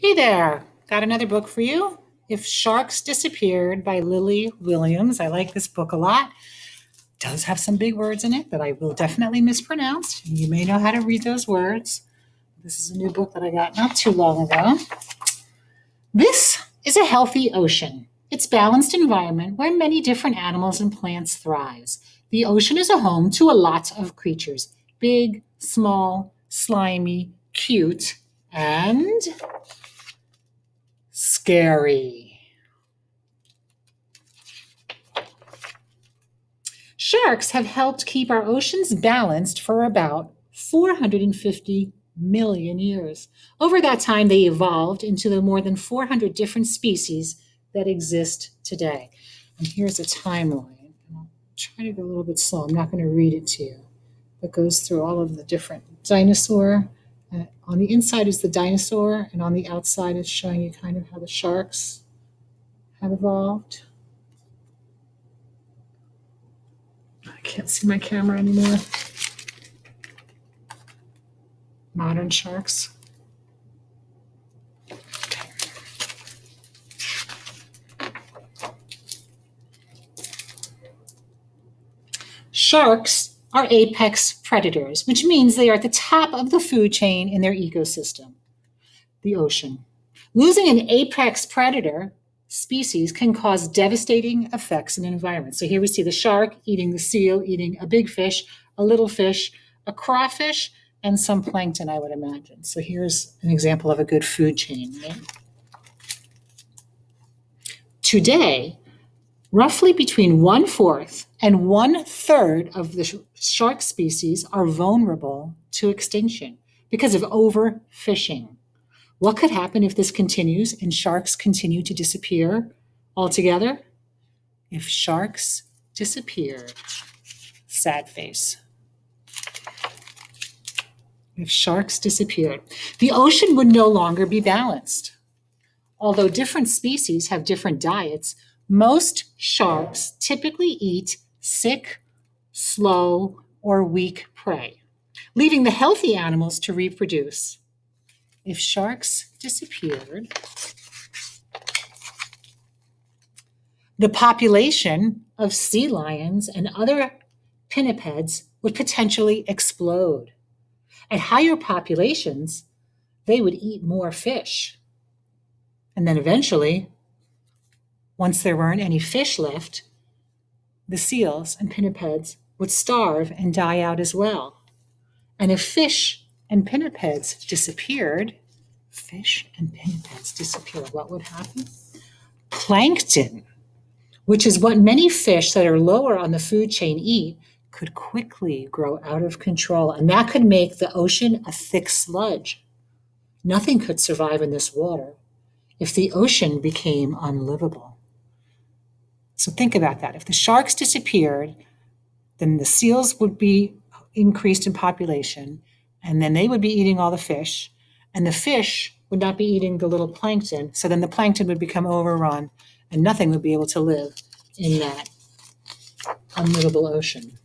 Hey there, got another book for you. If Sharks Disappeared by Lily Williams. I like this book a lot. It does have some big words in it that I will definitely mispronounce. You may know how to read those words. This is a new book that I got not too long ago. This is a healthy ocean. It's a balanced environment where many different animals and plants thrive. The ocean is a home to a lot of creatures, big, small, slimy, cute, and scary. Sharks have helped keep our oceans balanced for about 450 million years. Over that time, they evolved into the more than 400 different species that exist today. And here's a timeline. I'll try to go a little bit slow. I'm not going to read it to you. It goes through all of the different dinosaur. On the inside is the dinosaur, and on the outside, it's showing you kind of how the sharks have evolved. I can't see my camera anymore. Modern sharks. Sharks are apex predators, which means they are at the top of the food chain in their ecosystem, the ocean. Losing an apex predator species can cause devastating effects in the environment. So here we see the shark eating the seal, eating a big fish, a little fish, a crawfish, and some plankton, I would imagine. So here's an example of a good food chain. Right? Today, roughly between 1/4 and 1/3 of the shark species are vulnerable to extinction because of overfishing. What could happen if this continues and sharks continue to disappear altogether? If sharks disappeared, sad face. If sharks disappeared, the ocean would no longer be balanced. Although different species have different diets, most sharks typically eat sick, slow, or weak prey, leaving the healthy animals to reproduce. If sharks disappeared, the population of sea lions and other pinnipeds would potentially explode. At higher populations, they would eat more fish. And then eventually, once there weren't any fish left, the seals and pinnipeds would starve and die out as well. And if fish and pinnipeds disappeared, what would happen? Plankton, which is what many fish that are lower on the food chain eat, could quickly grow out of control. And that could make the ocean a thick sludge. Nothing could survive in this water if the ocean became unlivable. So think about that. If the sharks disappeared, then the seals would be increased in population, and then they would be eating all the fish, and the fish would not be eating the little plankton. So then the plankton would become overrun, and nothing would be able to live in that unlivable ocean.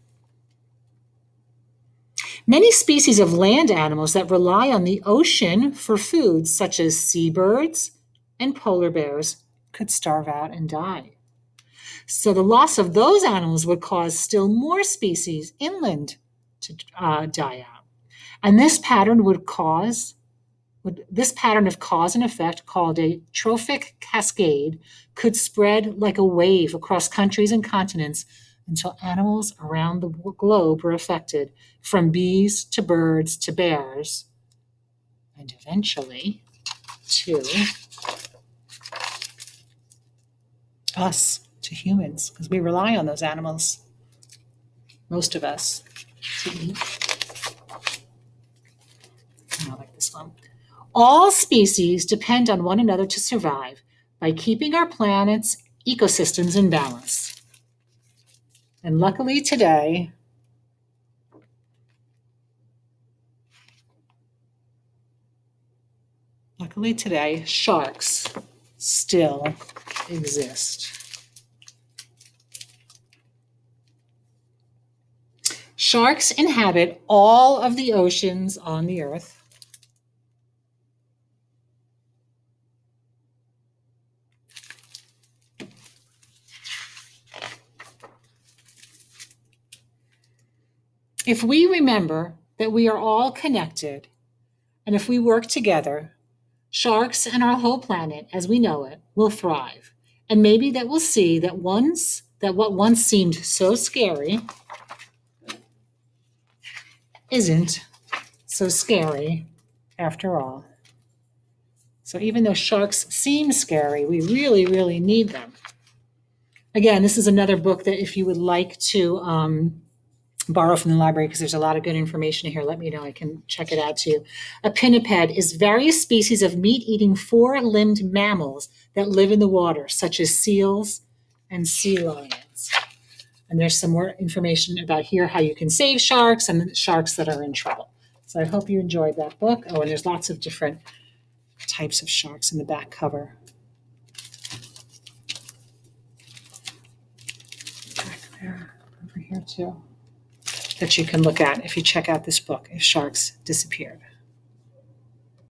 Many species of land animals that rely on the ocean for food, such as seabirds and polar bears, could starve out and die. So the loss of those animals would cause still more species inland to die out. And this pattern of cause and effect, called a trophic cascade, could spread like a wave across countries and continents until animals around the globe were affected, from bees to birds to bears, and eventually to us, to humans, because we rely on those animals, most of us, to eat. I like this one. All species depend on one another to survive by keeping our planet's ecosystems in balance. And luckily today, sharks still exist. Sharks inhabit all of the oceans on the earth. If we remember that we are all connected, and if we work together, sharks and our whole planet as we know it will thrive. And maybe that we'll see that what once seemed so scary isn't so scary after all. So even though sharks seem scary, we really, really need them. Again, this is another book that if you would like to borrow from the library, because there's a lot of good information here, let me know. I can check it out too. A pinniped is various species of meat-eating four-limbed mammals that live in the water, such as seals and sea lions. And there's some more information about here, how you can save sharks and sharks that are in trouble. So I hope you enjoyed that book. Oh, and there's lots of different types of sharks in the back cover. Back there, over here too, that you can look at if you check out this book, If Sharks Disappeared.